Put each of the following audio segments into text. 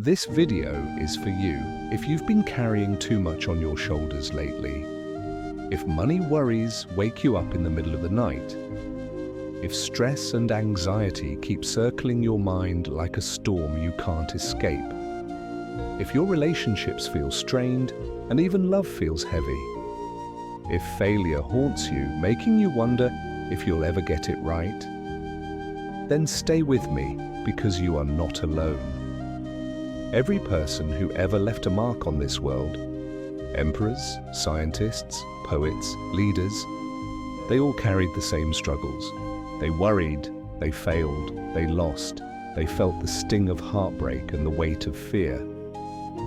This video is for you if you've been carrying too much on your shoulders lately. If money worries wake you up in the middle of the night. If stress and anxiety keep circling your mind like a storm you can't escape. If your relationships feel strained and even love feels heavy. If failure haunts you, making you wonder if you'll ever get it right. Then stay with me, because you are not alone. Every person who ever left a mark on this world, emperors, scientists, poets, leaders, they all carried the same struggles. They worried, they failed, they lost, they felt the sting of heartbreak and the weight of fear.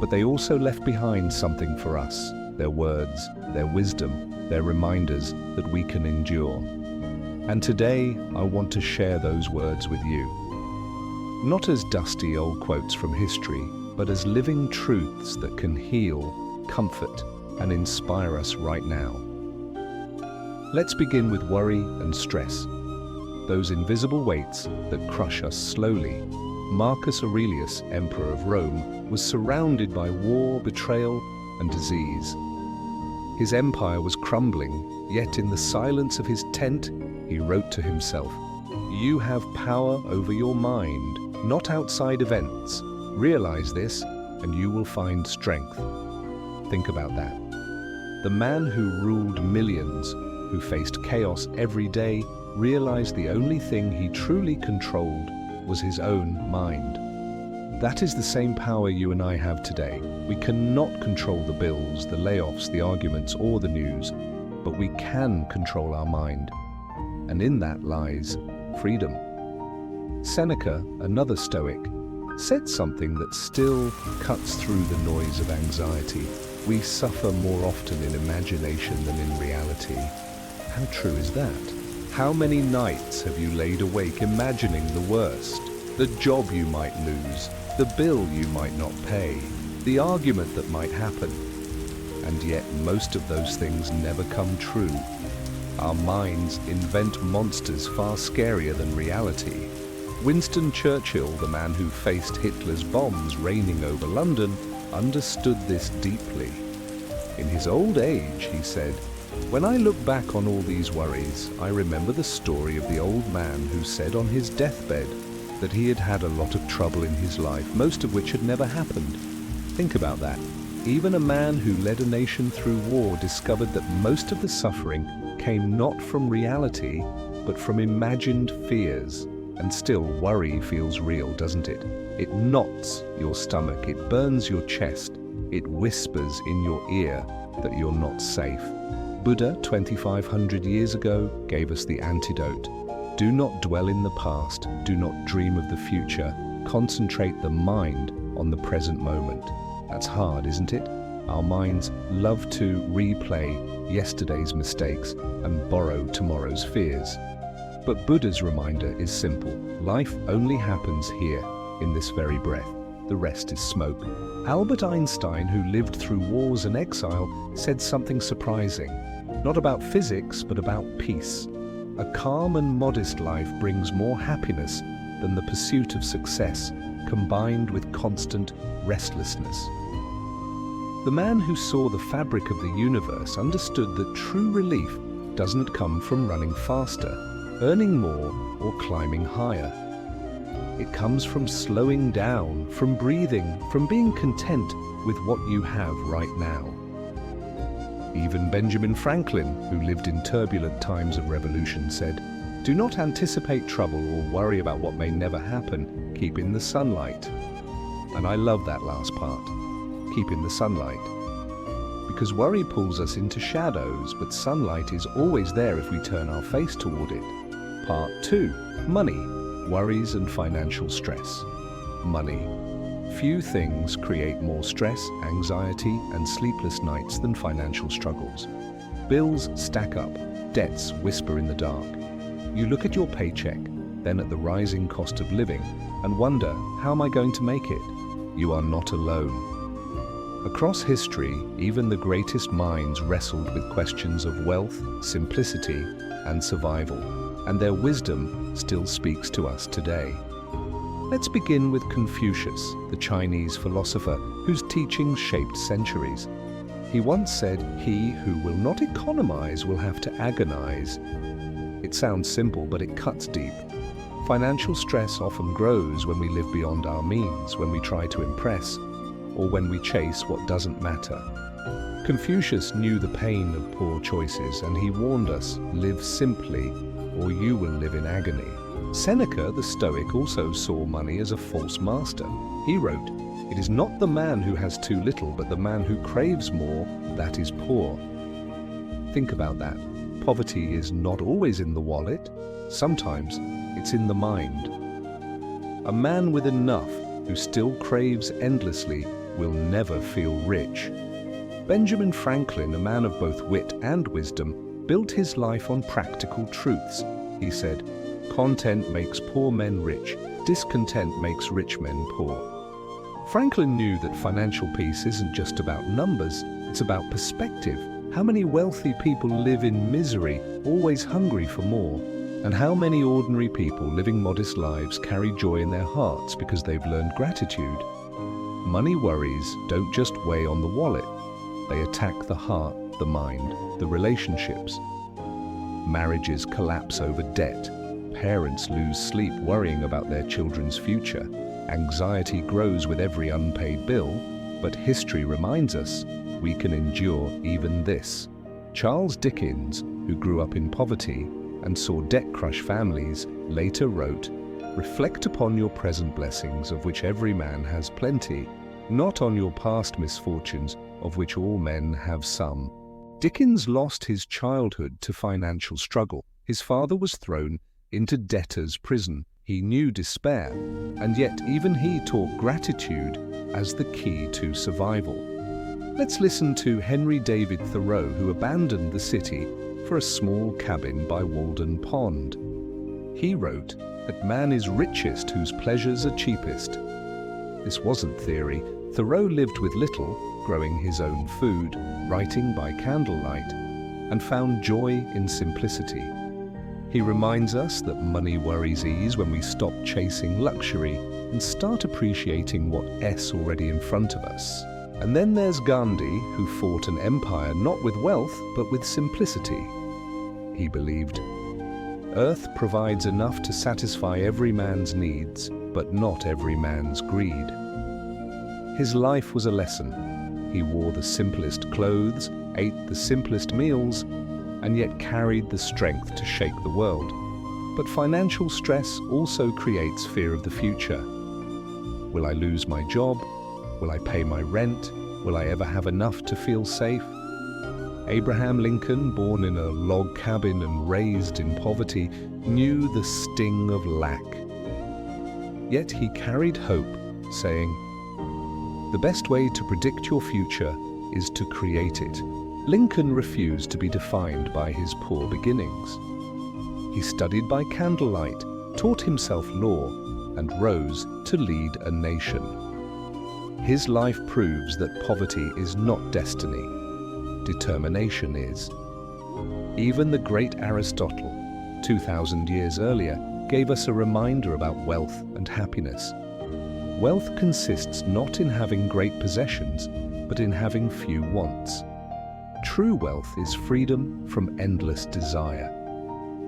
But they also left behind something for us, their words, their wisdom, their reminders that we can endure. And today, I want to share those words with you. Not as dusty old quotes from history, but as living truths that can heal, comfort, and inspire us right now. Let's begin with worry and stress, those invisible weights that crush us slowly. Marcus Aurelius, Emperor of Rome, was surrounded by war, betrayal, and disease. His empire was crumbling, yet in the silence of his tent, he wrote to himself, "You have power over your mind, not outside events. Realize this, and you will find strength." Think about that. The man who ruled millions, who faced chaos every day, realized the only thing he truly controlled was his own mind. That is the same power you and I have today. We cannot control the bills, the layoffs, the arguments, or the news, but we can control our mind. And in that lies freedom. Seneca, another Stoic, said something that still cuts through the noise of anxiety. We suffer more often in imagination than in reality. How true is that? How many nights have you laid awake imagining the worst? The job you might lose, the bill you might not pay, the argument that might happen. And yet most of those things never come true. Our minds invent monsters far scarier than reality. Winston Churchill, the man who faced Hitler's bombs raining over London, understood this deeply. In his old age, he said, "When I look back on all these worries, I remember the story of the old man who said on his deathbed that he had had a lot of trouble in his life, most of which had never happened." Think about that. Even a man who led a nation through war discovered that most of the suffering came not from reality, but from imagined fears. And still, worry feels real, doesn't it? It knots your stomach, it burns your chest, it whispers in your ear that you're not safe. Buddha, 2,500 years ago, gave us the antidote. Do not dwell in the past, do not dream of the future, concentrate the mind on the present moment. That's hard, isn't it? Our minds love to replay yesterday's mistakes and borrow tomorrow's fears. But Buddha's reminder is simple. Life only happens here, in this very breath. The rest is smoke. Albert Einstein, who lived through wars and exile, said something surprising. Not about physics, but about peace. A calm and modest life brings more happiness than the pursuit of success, combined with constant restlessness. The man who saw the fabric of the universe understood that true relief doesn't come from running faster, earning more, or climbing higher. It comes from slowing down, from breathing, from being content with what you have right now. Even Benjamin Franklin, who lived in turbulent times of revolution, said, "Do not anticipate trouble or worry about what may never happen. Keep in the sunlight." And I love that last part. Keep in the sunlight. Because worry pulls us into shadows, but sunlight is always there if we turn our face toward it. Part 2. Money, worries and financial stress. Money. Few things create more stress, anxiety, and sleepless nights than financial struggles. Bills stack up, debts whisper in the dark. You look at your paycheck, then at the rising cost of living, and wonder, how am I going to make it? You are not alone. Across history, even the greatest minds wrestled with questions of wealth, simplicity, and survival. And their wisdom still speaks to us today. Let's begin with Confucius, the Chinese philosopher whose teachings shaped centuries. He once said, "He who will not economize will have to agonize." It sounds simple, but it cuts deep. Financial stress often grows when we live beyond our means, when we try to impress, or when we chase what doesn't matter. Confucius knew the pain of poor choices, and he warned us, live simply, or you will live in agony. Seneca, the Stoic, also saw money as a false master. He wrote, "It is not the man who has too little, but the man who craves more, that is poor." Think about that. Poverty is not always in the wallet. Sometimes it's in the mind. A man with enough who still craves endlessly will never feel rich. Benjamin Franklin, a man of both wit and wisdom, built his life on practical truths. He said, "Content makes poor men rich, discontent makes rich men poor." Franklin knew that financial peace isn't just about numbers, it's about perspective. How many wealthy people live in misery, always hungry for more? And how many ordinary people living modest lives carry joy in their hearts because they've learned gratitude? Money worries don't just weigh on the wallet. They attack the heart, the mind, the relationships. Marriages collapse over debt. Parents lose sleep worrying about their children's future. Anxiety grows with every unpaid bill, but history reminds us we can endure even this. Charles Dickens, who grew up in poverty and saw debt crush families, later wrote, "Reflect upon your present blessings, of which every man has plenty, not on your past misfortunes, of which all men have some." Dickens lost his childhood to financial struggle. His father was thrown into debtor's prison. He knew despair, and yet even he taught gratitude as the key to survival. Let's listen to Henry David Thoreau, who abandoned the city for a small cabin by Walden Pond. He wrote that man is richest whose pleasures are cheapest. This wasn't theory. Thoreau lived with little, growing his own food, writing by candlelight, and found joy in simplicity. He reminds us that money worries ease when we stop chasing luxury and start appreciating what's already in front of us. And then there's Gandhi, who fought an empire not with wealth, but with simplicity. He believed, "Earth provides enough to satisfy every man's needs, but not every man's greed." His life was a lesson. He wore the simplest clothes, ate the simplest meals, and yet carried the strength to shake the world. But financial stress also creates fear of the future. Will I lose my job? Will I pay my rent? Will I ever have enough to feel safe? Abraham Lincoln, born in a log cabin and raised in poverty, knew the sting of lack. Yet he carried hope, saying, "The best way to predict your future is to create it." Lincoln refused to be defined by his poor beginnings. He studied by candlelight, taught himself law, and rose to lead a nation. His life proves that poverty is not destiny. Determination is. Even the great Aristotle, 2,000 years earlier, gave us a reminder about wealth and happiness. Wealth consists not in having great possessions, but in having few wants. True wealth is freedom from endless desire.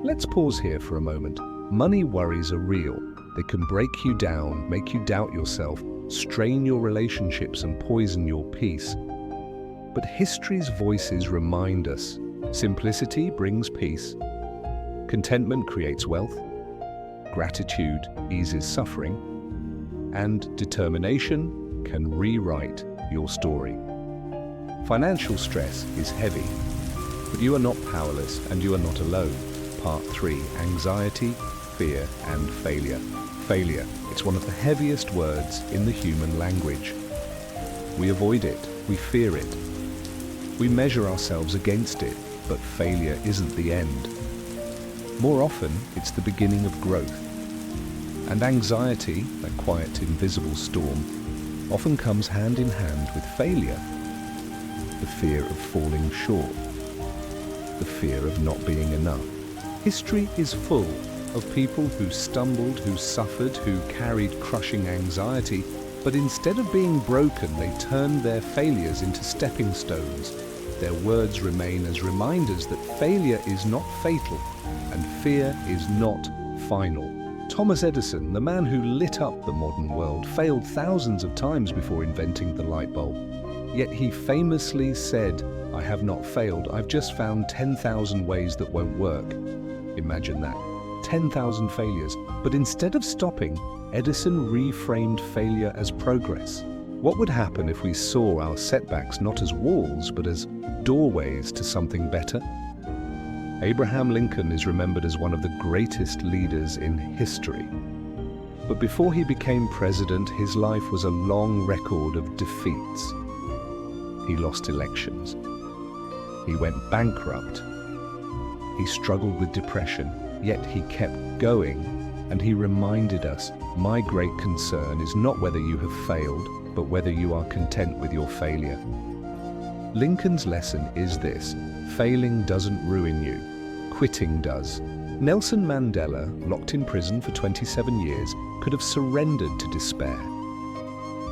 Let's pause here for a moment. Money worries are real. They can break you down, make you doubt yourself, strain your relationships and poison your peace. But history's voices remind us, simplicity brings peace, contentment creates wealth, gratitude eases suffering, and determination can rewrite your story. Financial stress is heavy, but you are not powerless and you are not alone. Part 3, anxiety, fear, and failure. Failure, it's one of the heaviest words in the human language. We avoid it, we fear it. We measure ourselves against it, but failure isn't the end. More often, it's the beginning of growth. And anxiety, that quiet, invisible storm, often comes hand in hand with failure. The fear of falling short, the fear of not being enough. History is full of people who stumbled, who suffered, who carried crushing anxiety, but instead of being broken, they turned their failures into stepping stones. Their words remain as reminders that failure is not fatal and fear is not final. Thomas Edison, the man who lit up the modern world, failed thousands of times before inventing the light bulb. Yet he famously said, "I have not failed, I've just found 10,000 ways that won't work." Imagine that, 10,000 failures. But instead of stopping, Edison reframed failure as progress. What would happen if we saw our setbacks not as walls, but as doorways to something better? Abraham Lincoln is remembered as one of the greatest leaders in history. But before he became president, his life was a long record of defeats. He lost elections. He went bankrupt. He struggled with depression, yet he kept going, and he reminded us, "My great concern is not whether you have failed, but whether you are content with your failure." Lincoln's lesson is this: failing doesn't ruin you, quitting does. Nelson Mandela, locked in prison for 27 years, could have surrendered to despair.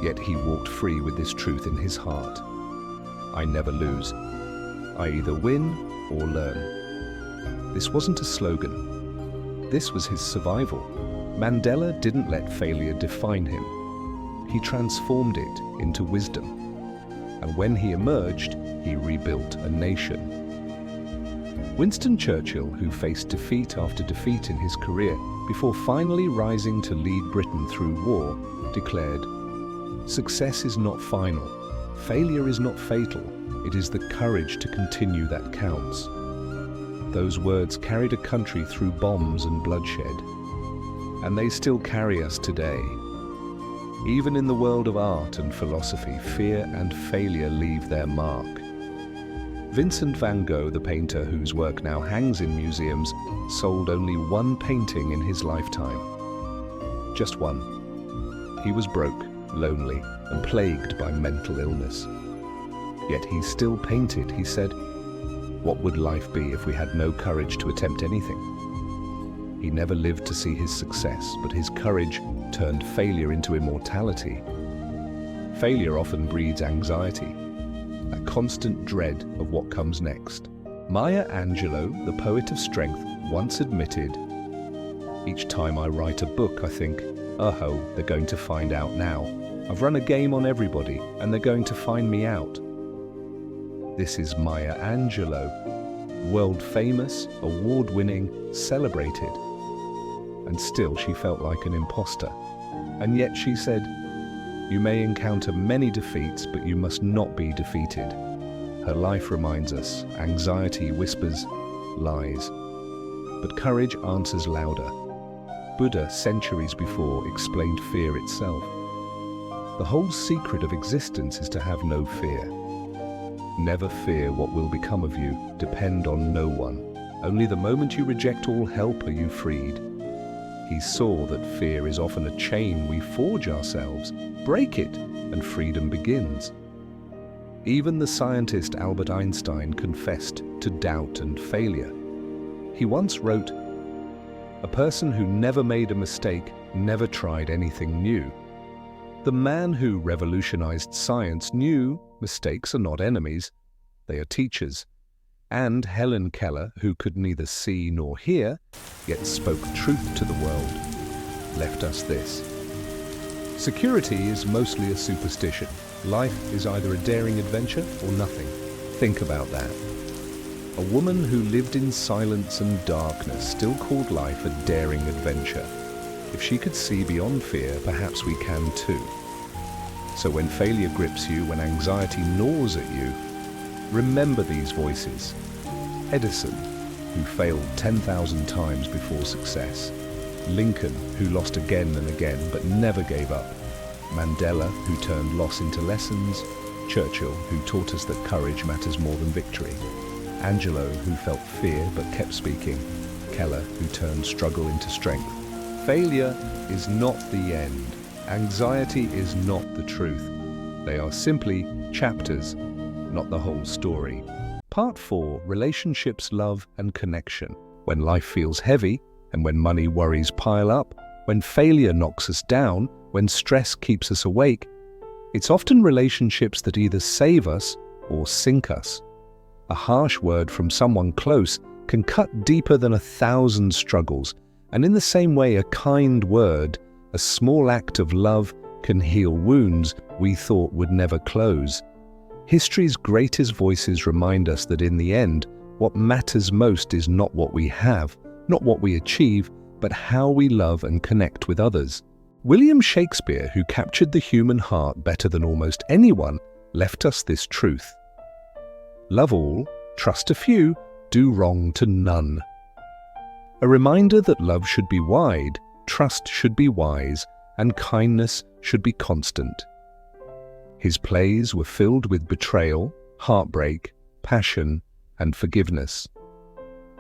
Yet he walked free with this truth in his heart: I never lose. I either win or learn. This wasn't a slogan. This was his survival. Mandela didn't let failure define him. He transformed it into wisdom. And when he emerged, he rebuilt a nation. Winston Churchill, who faced defeat after defeat in his career before finally rising to lead Britain through war, declared, "Success is not final. Failure is not fatal. It is the courage to continue that counts." Those words carried a country through bombs and bloodshed. And they still carry us today. Even in the world of art and philosophy, fear and failure leave their mark. Vincent van Gogh, the painter whose work now hangs in museums, sold only one painting in his lifetime. Just one. He was broke, lonely, and plagued by mental illness. Yet he still painted. He said, "What would life be if we had no courage to attempt anything?" He never lived to see his success, but his courage turned failure into immortality. Failure often breeds anxiety, a constant dread of what comes next. Maya Angelou, the poet of strength, once admitted, "Each time I write a book, I think, oh, they're going to find out now. I've run a game on everybody, and they're going to find me out." This is Maya Angelou, world famous, award-winning, celebrated. And still she felt like an imposter. And yet she said, "You may encounter many defeats, but you must not be defeated." Her life reminds us, anxiety whispers, lies. But courage answers louder. Buddha, centuries before, explained fear itself. The whole secret of existence is to have no fear. Never fear what will become of you. Depend on no one. Only the moment you reject all help are you freed. He saw that fear is often a chain we forge ourselves. Break it, and freedom begins. Even the scientist Albert Einstein confessed to doubt and failure. He once wrote, "A person who never made a mistake never tried anything new." The man who revolutionized science knew mistakes are not enemies, they are teachers. And Helen Keller, who could neither see nor hear, yet spoke truth to the world, left us this: security is mostly a superstition. Life is either a daring adventure or nothing. Think about that. A woman who lived in silence and darkness still called life a daring adventure. If she could see beyond fear, perhaps we can too. So when failure grips you, when anxiety gnaws at you, remember these voices. Edison, who failed 10,000 times before success. Lincoln, who lost again and again but never gave up. Mandela, who turned loss into lessons. Churchill, who taught us that courage matters more than victory. Angelou, who felt fear but kept speaking. Keller, who turned struggle into strength. Failure is not the end. Anxiety is not the truth. They are simply chapters, not the whole story. Part 4, Relationships, Love and Connection. When life feels heavy, And when money worries pile up, when failure knocks us down, when stress keeps us awake, it's often relationships that either save us or sink us. A harsh word from someone close can cut deeper than 1,000 struggles, and in the same way, a kind word, a small act of love, can heal wounds we thought would never close. History's greatest voices remind us that in the end, what matters most is not what we have, not what we achieve, but how we love and connect with others. William Shakespeare, who captured the human heart better than almost anyone, left us this truth. Love all, trust a few, do wrong to none. A reminder that love should be wide, trust should be wise, and kindness should be constant. His plays were filled with betrayal, heartbreak, passion, and forgiveness.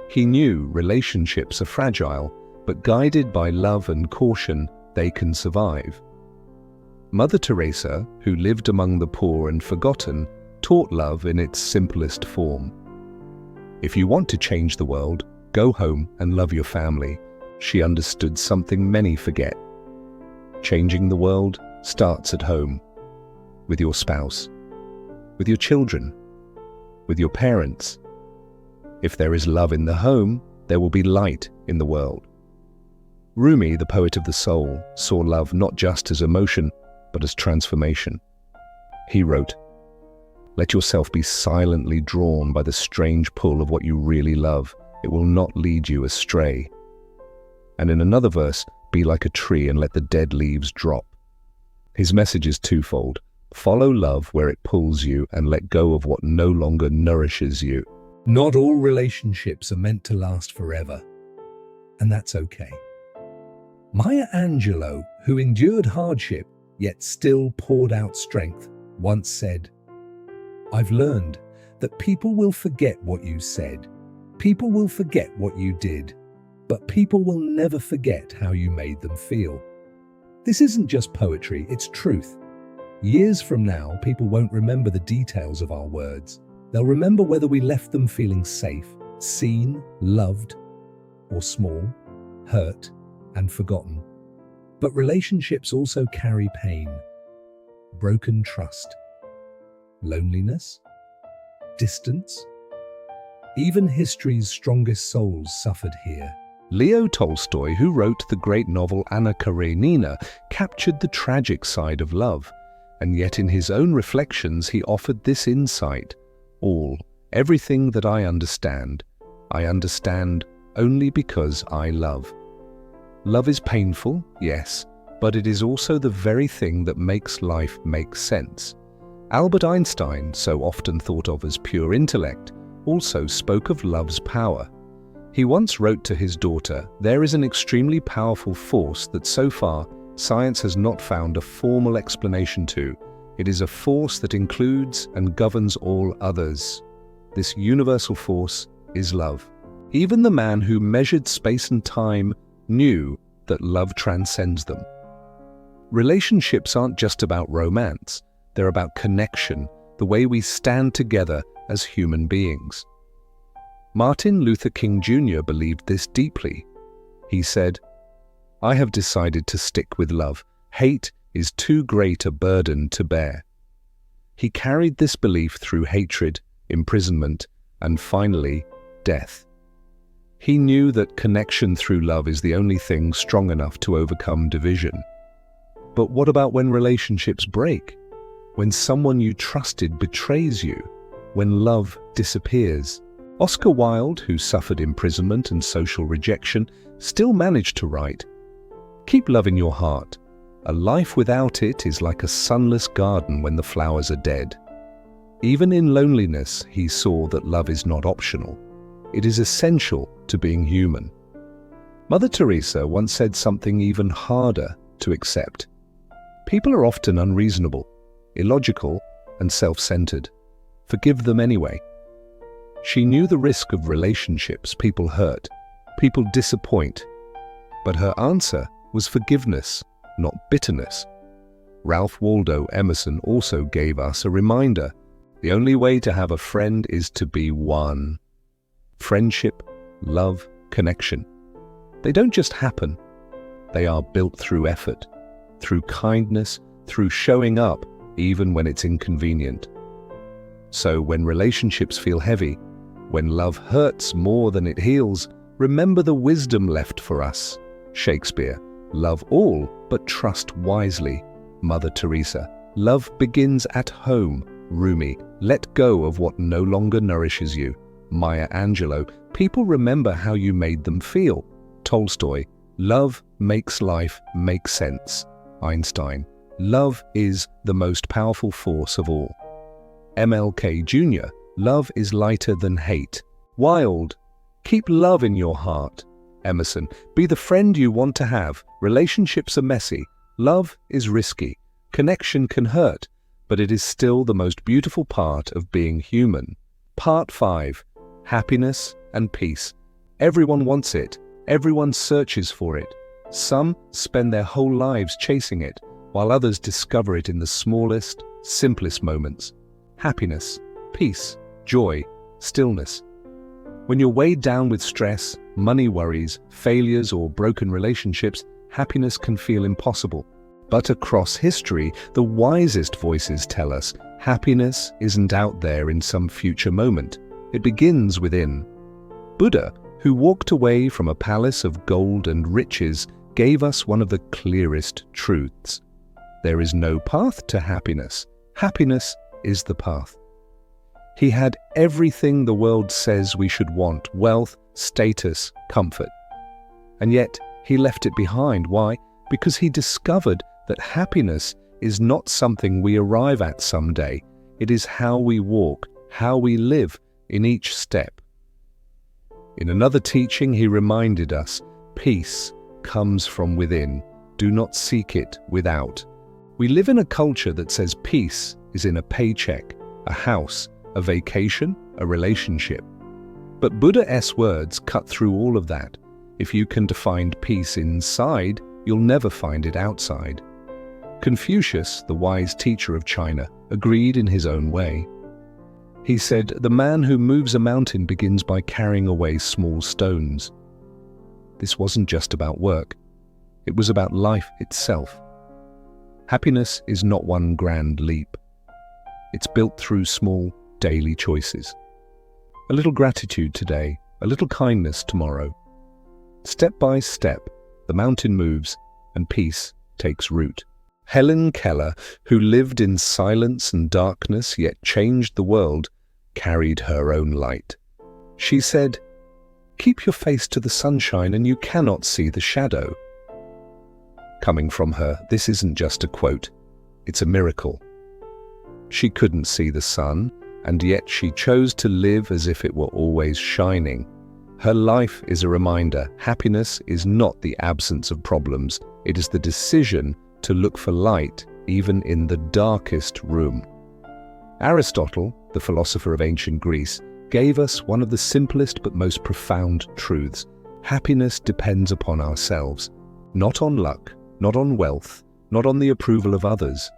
He knew relationships are fragile, but guided by love and caution, they can survive. Mother Teresa, who lived among the poor and forgotten, taught love in its simplest form. If you want to change the world, go home and love your family. She understood something many forget. Changing the world starts at home, with your spouse, with your children, with your parents. If there is love in the home, there will be light in the world. Rumi, the poet of the soul, saw love not just as emotion, but as transformation. He wrote, "Let yourself be silently drawn by the strange pull of what you really love. It will not lead you astray." And in another verse, "Be like a tree and let the dead leaves drop." His message is twofold. Follow love where it pulls you and let go of what no longer nourishes you. Not all relationships are meant to last forever, and that's okay. Maya Angelou, who endured hardship yet still poured out strength, once said, "I've learned that people will forget what you said, people will forget what you did, but people will never forget how you made them feel." This isn't just poetry, it's truth. Years from now, people won't remember the details of our words. They'll remember whether we left them feeling safe, seen, loved, or small, hurt, and forgotten. But relationships also carry pain, broken trust, loneliness, distance. Even history's strongest souls suffered here. Leo Tolstoy, who wrote the great novel Anna Karenina, captured the tragic side of love. And yet in his own reflections he offered this insight: everything that I understand only because I love. Love is painful, yes, but it is also the very thing that makes life make sense. Albert Einstein, so often thought of as pure intellect, also spoke of love's power. He once wrote to his daughter, "There is an extremely powerful force that so far science has not found a formal explanation to. It is a force that includes and governs all others. This universal force is love." Even the man who measured space and time knew that love transcends them. Relationships aren't just about romance. They're about connection, the way we stand together as human beings. Martin Luther King Jr. believed this deeply. He said, "I have decided to stick with love. Hate is too great a burden to bear." He carried this belief through hatred, imprisonment, and finally, death. He knew that connection through love is the only thing strong enough to overcome division. But what about when relationships break? When someone you trusted betrays you? When love disappears? Oscar Wilde, who suffered imprisonment and social rejection, still managed to write, "Keep love in your heart. A life without it is like a sunless garden when the flowers are dead." Even in loneliness, he saw that love is not optional. It is essential to being human. Mother Teresa once said something even harder to accept. People are often unreasonable, illogical, and self-centered. Forgive them anyway. She knew the risk of relationships. People hurt, people disappoint. But her answer was forgiveness, not bitterness. Ralph Waldo Emerson also gave us a reminder. The only way to have a friend is to be one. Friendship, love, connection. They don't just happen. They are built through effort, through kindness, through showing up, even when it's inconvenient. So when relationships feel heavy, when love hurts more than it heals, remember the wisdom left for us. Shakespeare, love all, but trust wisely. Mother Teresa, love begins at home. Rumi, let go of what no longer nourishes you. Maya Angelou, people remember how you made them feel. Tolstoy, love makes life make sense. Einstein, love is the most powerful force of all. MLK Jr., love is lighter than hate. Wilde, keep love in your heart. Emerson, be the friend you want to have. Relationships are messy. Love is risky. Connection can hurt, but it is still the most beautiful part of being human. Part 5. Happiness and peace. Everyone wants it. Everyone searches for it. Some spend their whole lives chasing it, while others discover it in the smallest, simplest moments. Happiness, peace, joy, stillness. When you're weighed down with stress, money worries, failures, or broken relationships, happiness can feel impossible. But across history, the wisest voices tell us happiness isn't out there in some future moment. It begins within. Buddha, who walked away from a palace of gold and riches, gave us one of the clearest truths. There is no path to happiness. Happiness is the path. He had everything the world says we should want: wealth, status, comfort. And yet, he left it behind. Why? Because he discovered that happiness is not something we arrive at someday. It is how we walk, how we live in each step. In another teaching, he reminded us, peace comes from within. Do not seek it without. We live in a culture that says peace is in a paycheck, a house, a vacation, a relationship. But Buddha's words cut through all of that. If you can find peace inside, you'll never find it outside. Confucius, the wise teacher of China, agreed in his own way. He said, the man who moves a mountain begins by carrying away small stones. This wasn't just about work. It was about life itself. Happiness is not one grand leap. It's built through small, daily choices. A little gratitude today, a little kindness tomorrow. Step by step, the mountain moves and peace takes root. Helen Keller, who lived in silence and darkness yet changed the world, carried her own light. She said, "Keep your face to the sunshine and you cannot see the shadow." Coming from her, this isn't just a quote, it's a miracle. She couldn't see the sun, and yet she chose to live as if it were always shining. Her life is a reminder, happiness is not the absence of problems, it is the decision to look for light even in the darkest room. Aristotle, the philosopher of ancient Greece, gave us one of the simplest but most profound truths. Happiness depends upon ourselves, not on luck, not on wealth, not on the approval of others.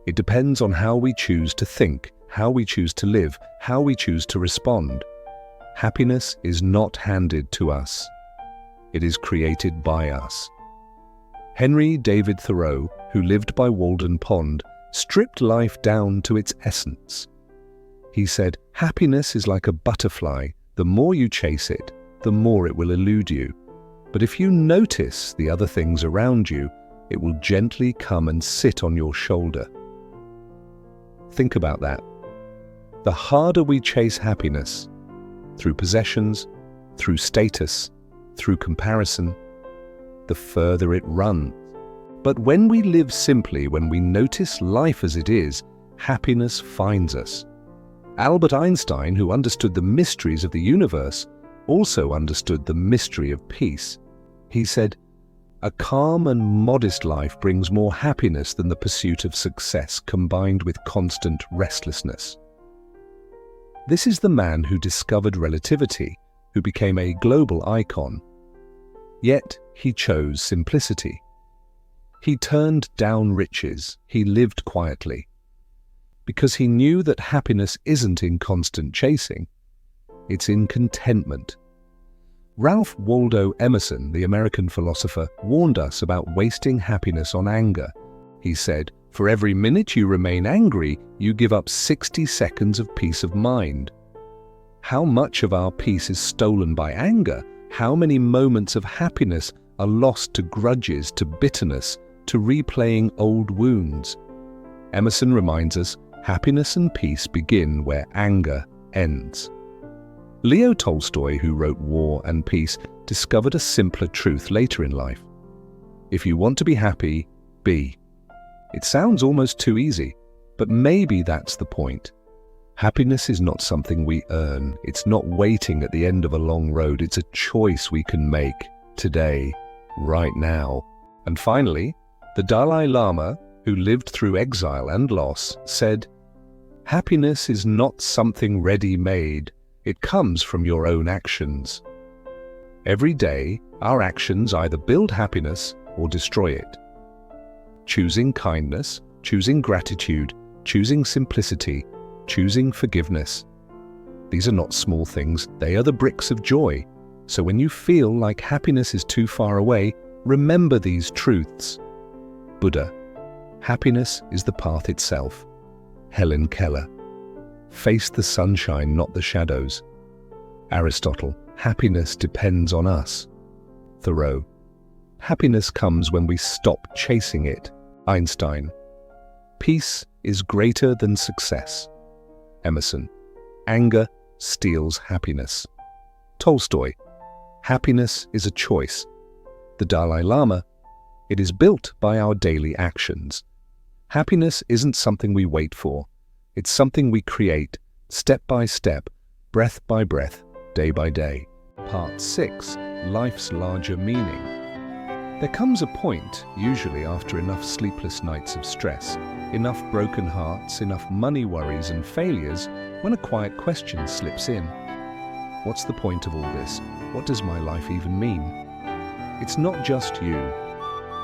It depends on how we choose to think, how we choose to live, how we choose to respond. Happiness is not handed to us. It is created by us. Henry David Thoreau, who lived by Walden Pond, stripped life down to its essence. He said, happiness is like a butterfly. The more you chase it, the more it will elude you. But if you notice the other things around you, it will gently come and sit on your shoulder. Think about that. The harder we chase happiness, through possessions, through status, through comparison, the further it runs. But when we live simply, when we notice life as it is, happiness finds us. Albert Einstein, who understood the mysteries of the universe, also understood the mystery of peace. He said, "A calm and modest life brings more happiness than the pursuit of success combined with constant restlessness." This is the man who discovered relativity, who became a global icon. Yet he chose simplicity. He turned down riches. He lived quietly. Because he knew that happiness isn't in constant chasing. It's in contentment. Ralph Waldo Emerson, the American philosopher, warned us about wasting happiness on anger. He said, "For every minute you remain angry, you give up 60 seconds of peace of mind." How much of our peace is stolen by anger? How many moments of happiness are lost to grudges, to bitterness, to replaying old wounds? Emerson reminds us, happiness and peace begin where anger ends. Leo Tolstoy, who wrote War and Peace, discovered a simpler truth later in life. If you want to be happy, be. It sounds almost too easy, but maybe that's the point. Happiness is not something we earn. It's not waiting at the end of a long road. It's a choice we can make today, right now. And finally, the Dalai Lama, who lived through exile and loss, said, "Happiness is not something ready-made. It comes from your own actions." Every day, our actions either build happiness or destroy it. Choosing kindness, choosing gratitude, choosing simplicity, choosing forgiveness. These are not small things, they are the bricks of joy. So when you feel like happiness is too far away, remember these truths. Buddha, happiness is the path itself. Helen Keller, face the sunshine, not the shadows. Aristotle, happiness depends on us. Thoreau, happiness comes when we stop chasing it. Einstein, peace is greater than success. Emerson, anger steals happiness. Tolstoy, happiness is a choice. The Dalai Lama, it is built by our daily actions. Happiness isn't something we wait for. It's something we create, step by step, breath by breath, day by day. Part 6. Life's larger meaning. There comes a point, usually after enough sleepless nights of stress, enough broken hearts, enough money worries and failures, when a quiet question slips in. What's the point of all this? What does my life even mean? It's not just you.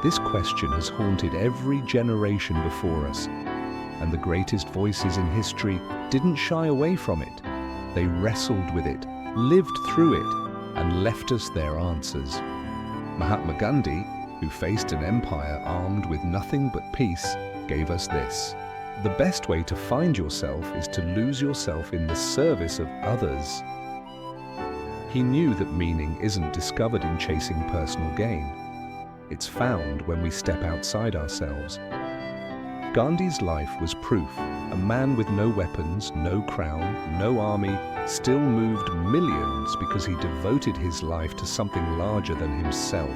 This question has haunted every generation before us, and the greatest voices in history didn't shy away from it. They wrestled with it, lived through it, and left us their answers. Mahatma Gandhi, who faced an empire armed with nothing but peace, gave us this: the best way to find yourself is to lose yourself in the service of others. He knew that meaning isn't discovered in chasing personal gain. It's found when we step outside ourselves. Gandhi's life was proof. A man with no weapons, no crown, no army, still moved millions because he devoted his life to something larger than himself.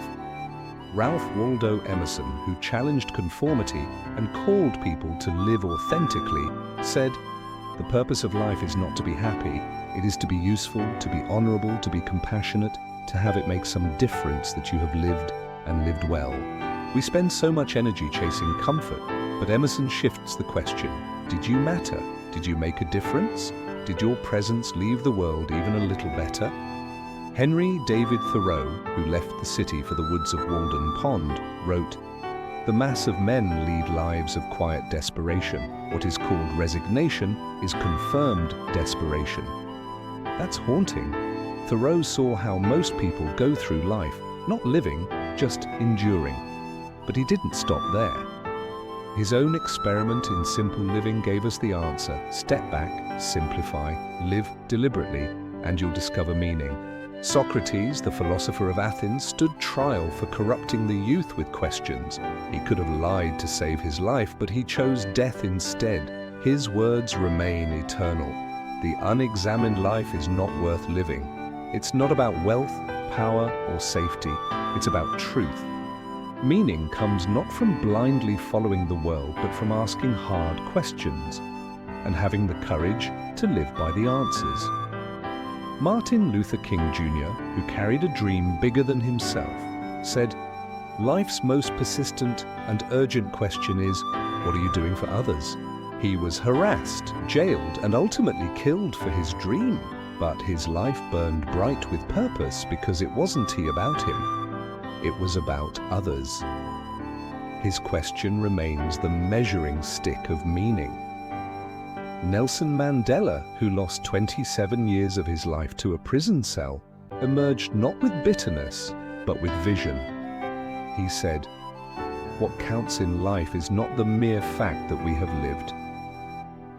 Ralph Waldo Emerson, who challenged conformity and called people to live authentically, said, "The purpose of life is not to be happy. It is to be useful, to be honorable, to be compassionate, to have it make some difference that you have lived and lived well." We spend so much energy chasing comfort, but Emerson shifts the question. Did you matter? Did you make a difference? Did your presence leave the world even a little better? Henry David Thoreau, who left the city for the woods of Walden Pond, wrote, "The mass of men lead lives of quiet desperation. What is called resignation is confirmed desperation." That's haunting. Thoreau saw how most people go through life, not living, just enduring. But he didn't stop there. His own experiment in simple living gave us the answer. Step back, simplify, live deliberately, and you'll discover meaning. Socrates, the philosopher of Athens, stood trial for corrupting the youth with questions. He could have lied to save his life, but he chose death instead. His words remain eternal. The unexamined life is not worth living. It's not about wealth, power, or safety. It's about truth. Meaning comes not from blindly following the world, but from asking hard questions and having the courage to live by the answers. Martin Luther King Jr., who carried a dream bigger than himself, said, "Life's most persistent and urgent question is, what are you doing for others?" He was harassed, jailed, and ultimately killed for his dream. But his life burned bright with purpose because it wasn't about him. It was about others. His question remains the measuring stick of meaning. Nelson Mandela, who lost 27 years of his life to a prison cell, emerged not with bitterness, but with vision. He said, "What counts in life is not the mere fact that we have lived.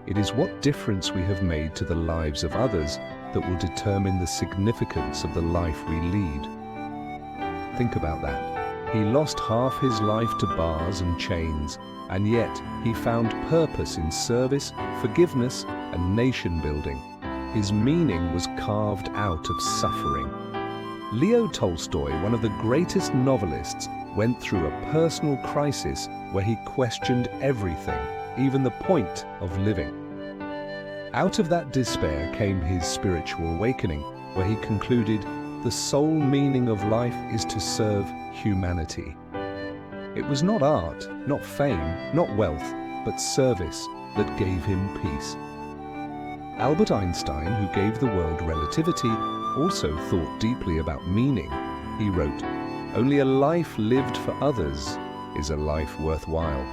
It is what difference we have made to the lives of others that will determine the significance of the life we lead." Think about that. He lost half his life to bars and chains, and yet he found purpose in service, forgiveness, and nation building. His meaning was carved out of suffering. Leo Tolstoy, one of the greatest novelists, went through a personal crisis where he questioned everything, even the point of living. Out of that despair came his spiritual awakening, where he concluded, "The sole meaning of life is to serve humanity." It was not art, not fame, not wealth, but service that gave him peace. Albert Einstein, who gave the world relativity, also thought deeply about meaning. He wrote, "Only a life lived for others is a life worthwhile."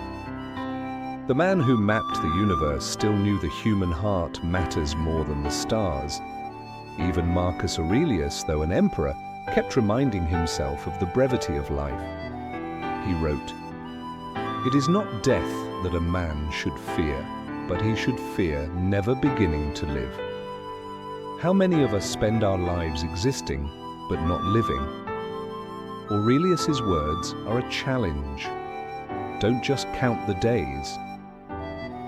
The man who mapped the universe still knew the human heart matters more than the stars. Even Marcus Aurelius, though an emperor, kept reminding himself of the brevity of life. He wrote, "It is not death that a man should fear, but he should fear never beginning to live." How many of us spend our lives existing, but not living? Aurelius's words are a challenge. Don't just count the days.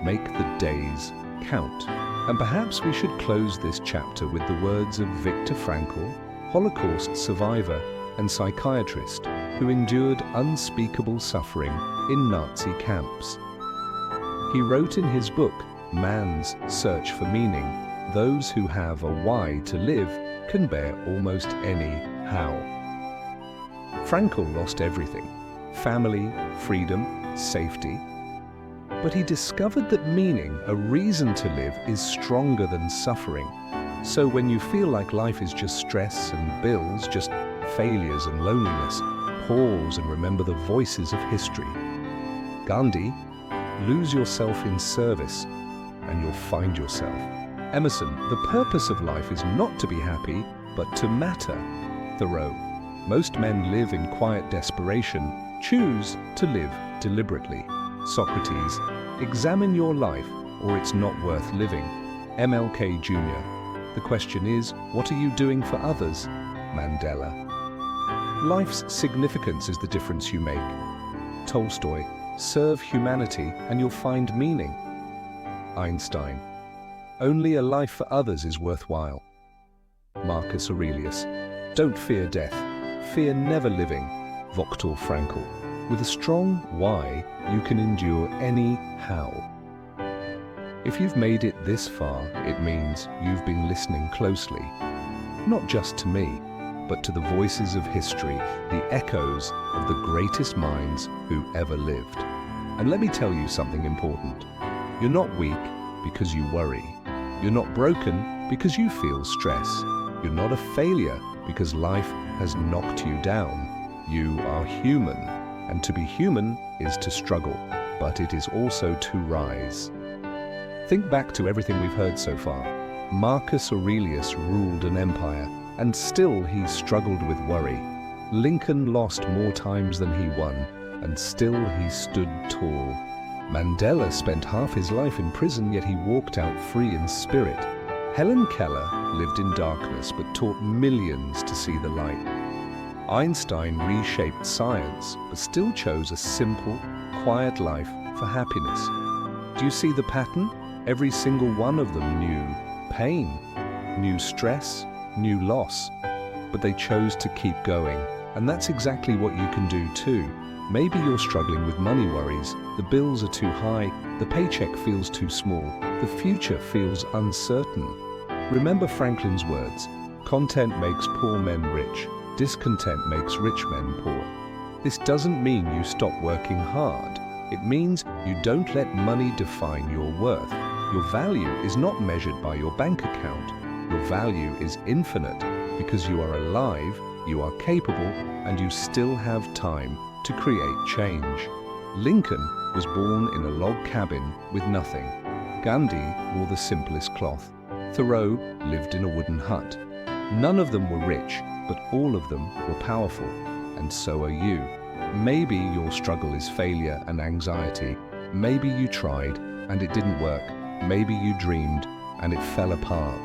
Make the days count. And perhaps we should close this chapter with the words of Viktor Frankl, Holocaust survivor and psychiatrist who endured unspeakable suffering in Nazi camps. He wrote in his book, Man's Search for Meaning, "Those who have a why to live can bear almost any how." Frankl lost everything: family, freedom, safety. But he discovered that meaning, a reason to live, is stronger than suffering. So when you feel like life is just stress and bills, just failures and loneliness, pause and remember the voices of history. Gandhi, lose yourself in service and you'll find yourself. Emerson, the purpose of life is not to be happy, but to matter. Thoreau, most men live in quiet desperation, choose to live deliberately. Socrates, examine your life or it's not worth living. MLK Jr., the question is, what are you doing for others? Mandela, life's significance is the difference you make. Tolstoy, serve humanity and you'll find meaning. Einstein, only a life for others is worthwhile. Marcus Aurelius, don't fear death, fear never living. Viktor Frankl, with a strong why, you can endure any how. If you've made it this far, it means you've been listening closely, not just to me, but to the voices of history, the echoes of the greatest minds who ever lived. And let me tell you something important. You're not weak because you worry. You're not broken because you feel stress. You're not a failure because life has knocked you down. You are human. And to be human is to struggle, but it is also to rise. Think back to everything we've heard so far. Marcus Aurelius ruled an empire, and still he struggled with worry. Lincoln lost more times than he won, and still he stood tall. Mandela spent half his life in prison, yet he walked out free in spirit. Helen Keller lived in darkness, but taught millions to see the light. Einstein reshaped science, but still chose a simple, quiet life for happiness. Do you see the pattern? Every single one of them knew pain, knew stress, knew loss, but they chose to keep going. And that's exactly what you can do too. Maybe you're struggling with money worries, the bills are too high, the paycheck feels too small, the future feels uncertain. Remember Franklin's words, content makes poor men rich. Discontent makes rich men poor. This doesn't mean you stop working hard. It means you don't let money define your worth. Your value is not measured by your bank account. Your value is infinite because you are alive, you are capable, and you still have time to create change. Lincoln was born in a log cabin with nothing. Gandhi wore the simplest cloth. Thoreau lived in a wooden hut. None of them were rich, but all of them were powerful, and so are you. Maybe your struggle is failure and anxiety. Maybe you tried and it didn't work. Maybe you dreamed and it fell apart.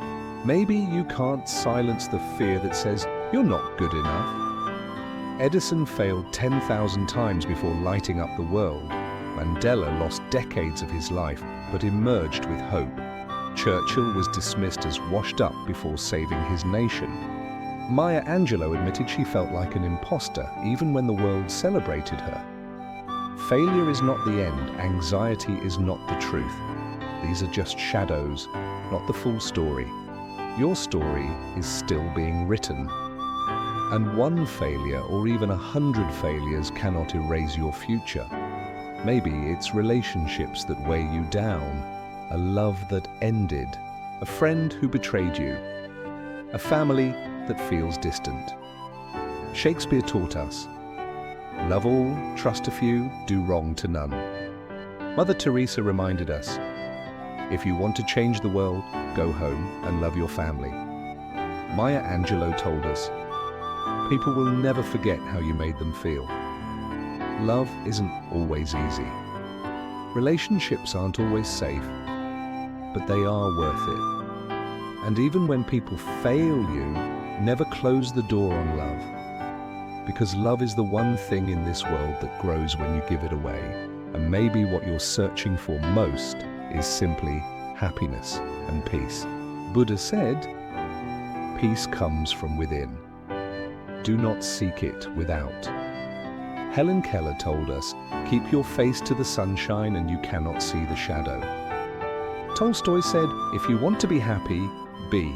Maybe you can't silence the fear that says you're not good enough. Edison failed 10,000 times before lighting up the world. Mandela lost decades of his life but emerged with hope. Churchill was dismissed as washed up before saving his nation. Maya Angelou admitted she felt like an imposter even when the world celebrated her. Failure is not the end. Anxiety is not the truth. These are just shadows, not the full story. Your story is still being written. And one failure or even 100 failures cannot erase your future. Maybe it's relationships that weigh you down, a love that ended, a friend who betrayed you, a family that feels distant. Shakespeare taught us, love all, trust a few, do wrong to none. Mother Teresa reminded us, if you want to change the world, go home and love your family. Maya Angelou told us, people will never forget how you made them feel. Love isn't always easy. Relationships aren't always safe, but they are worth it. And even when people fail you, never close the door on love. Because love is the one thing in this world that grows when you give it away. And maybe what you're searching for most is simply happiness and peace. Buddha said, peace comes from within. Do not seek it without. Helen Keller told us, keep your face to the sunshine and you cannot see the shadow. Tolstoy said, if you want to be happy, be.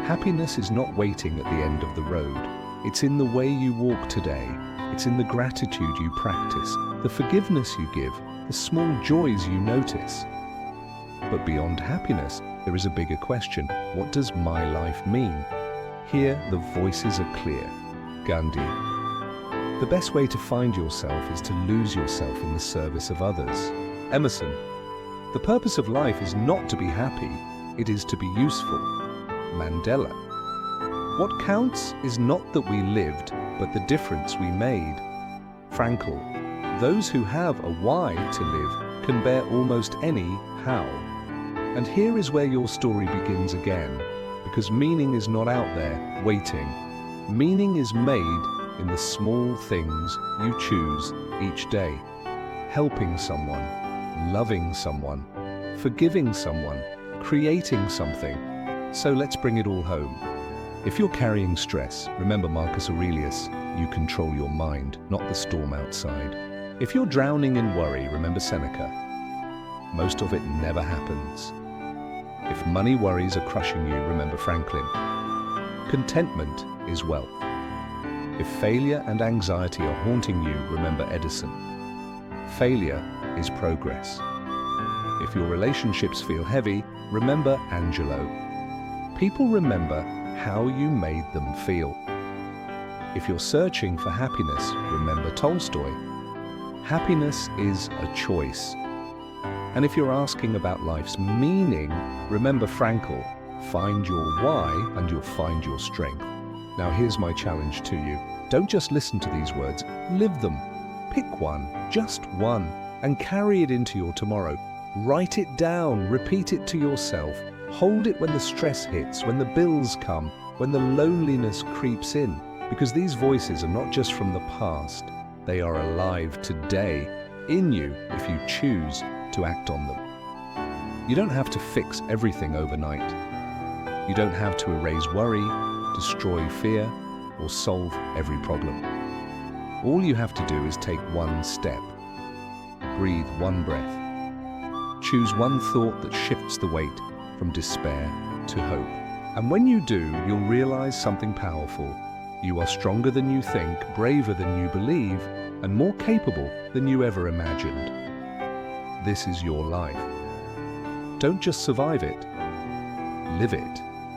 Happiness is not waiting at the end of the road. It's in the way you walk today. It's in the gratitude you practice, the forgiveness you give, the small joys you notice. But beyond happiness, there is a bigger question. What does my life mean? Here, the voices are clear. Gandhi. The best way to find yourself is to lose yourself in the service of others. Emerson. The purpose of life is not to be happy, it is to be useful. Mandela. What counts is not that we lived, but the difference we made. Frankl. Those who have a why to live can bear almost any how. And here is where your story begins again, because meaning is not out there, waiting. Meaning is made in the small things you choose each day. Helping someone, loving someone, forgiving someone, creating something. So let's bring it all home. If you're carrying stress, remember Marcus Aurelius, you control your mind, not the storm outside. If you're drowning in worry, remember Seneca, most of it never happens. If money worries are crushing you, remember Franklin. Contentment is wealth. If failure and anxiety are haunting you, remember Edison. Failure is progress. If your relationships feel heavy, remember Angelo. People remember how you made them feel. If you're searching for happiness, remember Tolstoy. Happiness is a choice. And if you're asking about life's meaning, remember Frankl. Find your why and you'll find your strength. Now here's my challenge to you. Don't just listen to these words, live them. Pick one, just one, and carry it into your tomorrow. Write it down, repeat it to yourself. Hold it when the stress hits, when the bills come, when the loneliness creeps in. Because these voices are not just from the past, they are alive today, in you, if you choose to act on them. You don't have to fix everything overnight. You don't have to erase worry, destroy fear, or solve every problem. All you have to do is take one step. Breathe one breath. Choose one thought that shifts the weight from despair to hope. And when you do, you'll realize something powerful. You are stronger than you think, braver than you believe, and more capable than you ever imagined. This is your life. Don't just survive it, live it.